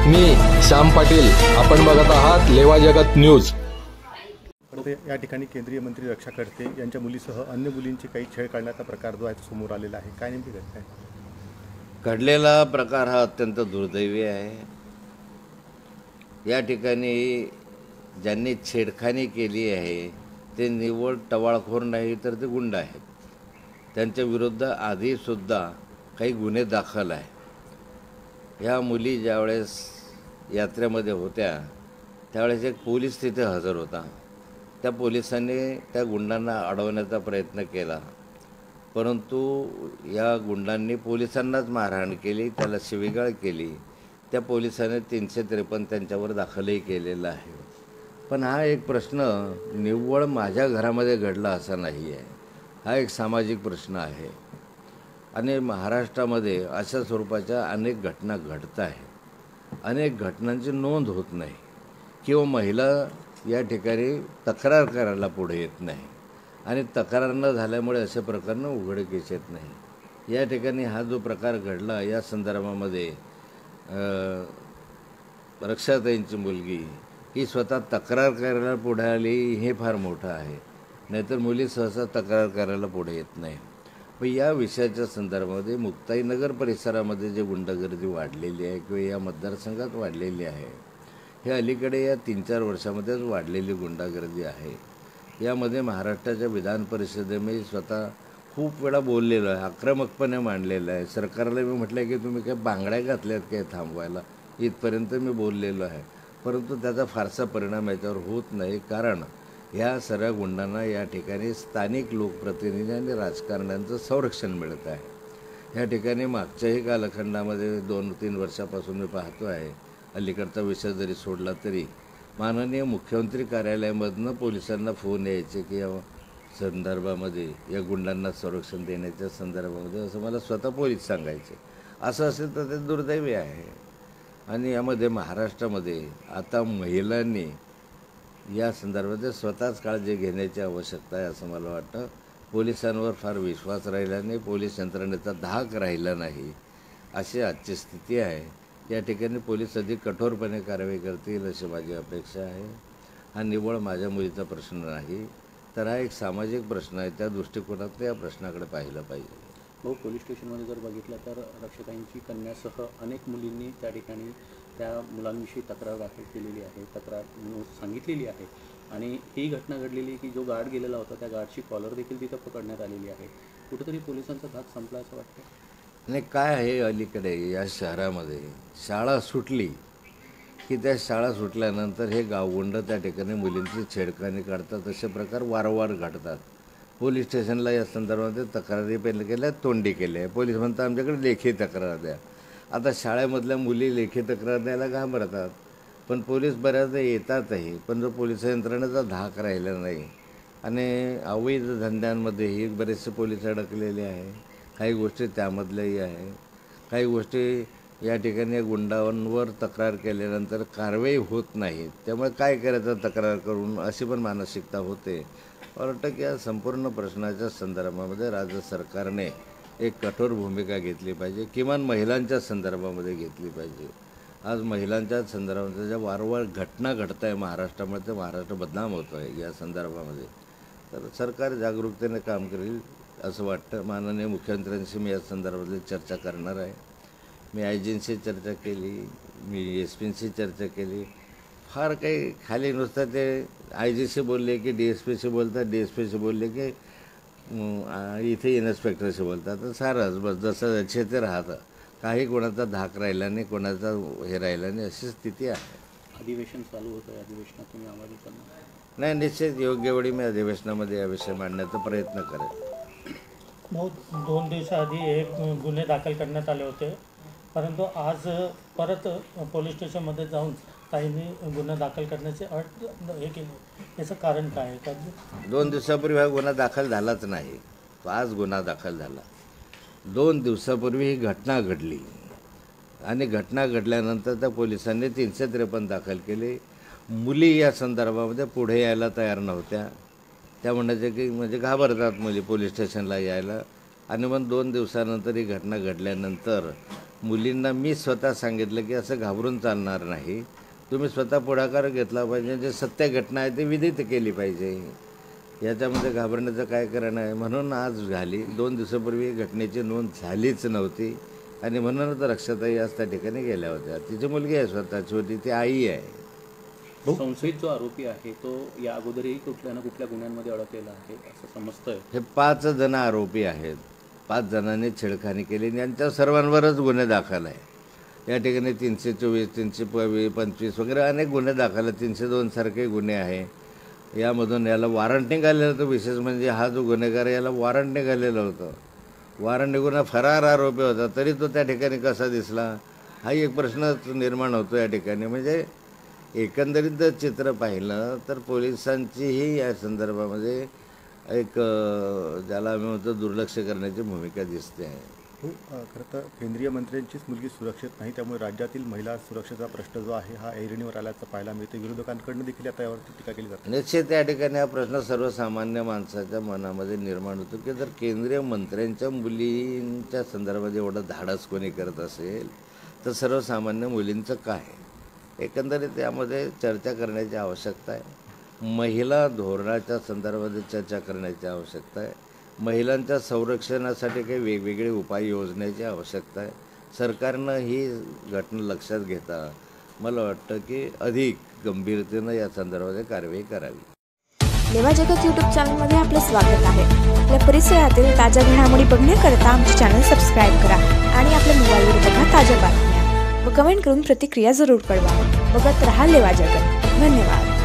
मी श्याम पाटील, आपण बघत आहात लेवा जगत न्यूज। या ठिकाणी केंद्रीय मंत्री रक्षा खडसे यांच्या मुलीसह अन्य मुलींची काही छळ करण्याचा प्रकार जो आहे समोर आलेला आहे, काय नेमकी घटना आहे? घडलेला प्रकार हा अत्यंत दुर्दैवी आहे। या ठिकाणी ज्यांनी छेडखानी केली आहे ते निव्वळ टवाळखोर नाही तर ते गुंड आहेत। त्यांच्या विरुद्ध आधीसुद्धा काही गुन्हे दाखल आहे। या मुली ज्यावेळेस यात्रेमध्ये होत्या त्यावेळेस एक पोलीस तिथे हजर होता। त्या पोलिसांनी त्या गुंडांना अडवण्याचा प्रयत्न केला, परंतु या गुंडांनी पोलिसांनाच मारहाण केली, त्याला शिवीगाळ केली। त्या पोलिसांनी 353 त्यांच्यावर दाखलही केलेला आहे। पण हा एक प्रश्न निव्वळ माझ्या घरामध्ये घडला असा नाही आहे, हा एक सामाजिक प्रश्न आहे आणि महाराष्ट्रामध्ये अशा स्वरूपाच्या अनेक घटना घडत आहेत। अनेक घटनांची नोंद होत नाही किंवा महिला या ठिकाणी तक्रार करायला पुढे येत नाही आणि तक्रार न झाल्यामुळे असे प्रकरण उघडकीस येत नाही। या ठिकाणी हा जो प्रकार घडला या संदर्भामध्ये रक्षाताईंची मुलगी ही स्वतः तक्रार करायला पुढे आली, हे फार मोठं आहे। नाहीतर मुली सहसा तक्रार करायला पुढे येत नाही। पण या विषयाच्या संदर्भामध्ये मुक्ताईनगर परिसरामध्ये जे गुंडगर्दी वाढलेली आहे किंवा या मतदारसंघात वाढलेली आहे, हे अलीकडे या 3-4 वर्षामध्येच वाढलेली गुंडागर्दी आहे। यामध्ये महाराष्ट्राच्या विधान परिषदेमध्ये स्वतः खूप वेळा बोललेलं आहे, आक्रमकपणे मांडलेलं आहे। सरकारला मी म्हटलं आहे की तुम्ही काय बांगड्या घातल्यात काय थांबवायला, इथपर्यंत मी बोललेलो आहे, परंतु त्याचा फारसा परिणाम याच्यावर होत नाही। कारण ह्या सर्व गुंडांना या ठिकाणी स्थानिक लोकप्रतिनिधी आणि राजकारण्यांचं संरक्षण मिळत आहे। या ठिकाणी मागच्याही कालखंडामध्ये 2-3 वर्षापासून मी पाहतो आहे, अलीकडचा विषय जरी सोडला तरी माननीय मुख्यमंत्री कार्यालयामधनं पोलिसांना फोन यायचे की या संदर्भामध्ये या गुंडांना संरक्षण देण्याच्या संदर्भामध्ये, असं मला स्वतः पोलीस सांगायचे। असं असेल तर ते दुर्दैवी आहे। आणि यामध्ये महाराष्ट्रामध्ये आता महिलांनी या संदर्भात स्वतःच काळजी घेण्याची आवश्यकता आहे असं मला वाटतं। पोलिसांवर फार विश्वास राहिला नाही, पोलीस यंत्रणेचा धाक राहिला नाही, अशी आजची स्थिती आहे। या ठिकाणी पोलीस अधिक कठोरपणे कारवाई करतील अशी माझी अपेक्षा आहे। हा निव्वळ माझ्या मुलीचा प्रश्न नाही, तर हा एक सामाजिक प्रश्न आहे। त्या दृष्टिकोनात या प्रश्नाकडे पाहिलं पाहिजे। पोलीस स्टेशनमध्ये जर बघितलं तर रक्षाताईंची कन्यासह अनेक मुलींनी त्या ठिकाणी त्या मुलांविषयी तक्रार दाखल केलेली आहे, तक्रार सांगितलेली आहे। आणि ही घटना घडलेली की जो गार्ड गेलेला होता त्या गार्डची कॉलर देखील तिथं पकडण्यात आलेली आहे। कुठेतरी पोलिसांचा धाक संपला असं वाटतं। आणि काय आहे, अलीकडे या शहरामध्ये शाळा सुटली की त्या शाळा सुटल्यानंतर हे गावगुंड त्या ठिकाणी मुलींची छेडखानी काढतात, असे प्रकार वारंवार घडतात। पोलीस स्टेशनला या संदर्भामध्ये तक्रारी पहिले केल्या, तोंडी केल्या। पोलीस म्हणतात आमच्याकडे लेखी तक्रार द्या। आता शाळेमधल्या मुली लेखी तक्रार द्यायला घाबरतात, पण पोलीस बऱ्याचदा येतातही, पण जो पोलीस यंत्रणेचा धाक राहिला नाही आणि अवैध धंद्यांमध्येही बरेचसे पोलीस अडकलेले आहे। काही गोष्टी त्यामधल्याही आहे। काही गोष्टी या ठिकाणी गुंडांवर तक्रार केल्यानंतर कारवाई होत नाही, त्यामुळे काय करायचं तक्रार करून, अशी पण मानसिकता होते। मला वाटतं की या संपूर्ण प्रश्नाच्या संदर्भामध्ये राज्य सरकारने एक कठोर भूमिका घेतली पाहिजे, किमान महिलांच्या संदर्भामध्ये घेतली पाहिजे। आज महिलांच्या संदर्भामध्ये ज्या वारंवार घटना घडत आहे महाराष्ट्रामध्ये, महाराष्ट्र बदनाम होतो आहे या संदर्भामध्ये, तर सरकार जागरूकतेने काम करेल असं वाटतं। माननीय मुख्यमंत्र्यांशी मी या संदर्भातली चर्चा करणार आहे। मी आयजींशी चर्चा केली, मी SP-शी चर्चा केली। फार काही खाली नुसतं ते आयजीशी बोलले की DSP-शी बोलतात, DSP-शी बोलले की इथे इन्स्पेक्टरशी बोलतात, तर सारंच बस जसं याचे ते राहतं। काही कोणाचा धाक राहिला नाही, कोणाचा हे राहिला नाही, अशी स्थिती आहे। अधिवेशन चालू होतं, अधिवेशनात तुम्ही आवाज उचलणार? नाही, निश्चित योग्य वेळी मी अधिवेशनामध्ये या विषय मांडण्याचा प्रयत्न करेन। 2 दिवसाआधी एक गुन्हे दाखल करण्यात आले होते, परंतु आज परत पोलीस स्टेशनमध्ये जाऊन काहींनी गुन्हा दाखल करण्याचे अट हे केले, याचं कारण काय आहे? 2 दिवसापूर्वी हा गुन्हा दाखल झालाच नाही, आज गुन्हा दाखल झाला। 2 दिवसापूर्वी ही घटना घडली आणि घटना घडल्यानंतर त्या पोलिसांनी 353 दाखल केले। मुली या संदर्भामध्ये पुढे यायला तयार नव्हत्या, त्या म्हणायच्या की म्हणजे घाबरतात मुली पोलीस स्टेशनला यायला। आणि मग 2 दिवसानंतर ही घटना घडल्यानंतर मुलींना मी स्वतः सांगितलं की असं घाबरून चालणार नाही, तुम्ही स्वतः पुढाकार घेतला पाहिजे, जे सत्य घटना आहे ते विदित केली पाहिजे, याच्यामध्ये घाबरण्याचं काय कारण आहे. म्हणून आज झाली, 2 दिवसापूर्वी घटनेची नोंद झालीच नव्हती आणि म्हणूनच रक्षाताई आज त्या ठिकाणी गेल्या होत्या. तिची मुलगी आहे स्वतःची होती, ती आई आहे. संशयित जो आरोपी आहे तो या अगोदरही कुठल्या ना कुठल्या गुन्ह्यांमध्ये अडकलेला आहे असं समजतंय. हे 5 जण आरोपी आहेत. 5 जणांनी छेडखानी केली, यांच्या सर्वांवरच गुन्हे दाखल आहे. या ठिकाणी 324, 325 वगैरे अनेक गुन्हे दाखल आहेत. 302 सारखे गुन्हे आहे. यामधून याला वॉरंट निघालेलं होतं. विशेष म्हणजे हा जो गुन्हेगार याला वॉरंट निघालेलं होतं. वॉरंट निघून फरार आरोपी होता, तरी तो त्या ठिकाणी कसा दिसला, हाही एक प्रश्न निर्माण होतो या ठिकाणी. म्हणजे एकंदरीत जर चित्र पाहिलं तर पोलिसांचीही या संदर्भामध्ये एक ज्याला आम्ही म्हणतो दुर्लक्ष करण्याची भूमिका दिसते आहे. खरं तर केंद्रीय मंत्र्यांचीच मुलगी सुरक्षित नाही, त्यामुळे राज्यातील महिला सुरक्षेचा प्रश्न जो आहे हा ऐरणीवर आल्याचं पाहायला मिळते. विरोधकांकडून देखील आता यावरती टीका केली जाते. निश्चित त्या ठिकाणी हा प्रश्न सर्वसामान्य माणसाच्या मनामध्ये निर्माण होतो की जर केंद्रीय मंत्र्यांच्या मुलींच्या संदर्भात एवढं धाडस कोणी करत असेल तर सर्वसामान्य मुलींचं काय. एकंदरीत यामध्ये चर्चा करण्याची आवश्यकता आहे. महिला धोरणाच्या संदर्भात चर्चा करण्याची आवश्यकता आहे. महिलांच्या संरक्षणासाठी काही वेगवेगळे उपाय योजण्याची आवश्यकता आहे. सरकारनं ही घटना लक्षात घेता मला वाटतं की अधिक गंभीरतेनं या संदर्भात कारवाई करावी. लेवा जगत यूट्यूब चॅनलमध्ये आपलं स्वागत आहे. आपल्या परिसरातील ताज्या घडामोडी बघण्याकरता आमचे चॅनल सबस्क्राईब करा आणि आपल्या मोबाईलवर बघा ताज्या बातम्या व कमेंट करून प्रतिक्रिया जरूर कळवा. बघत रहा लेवा जगत. धन्यवाद.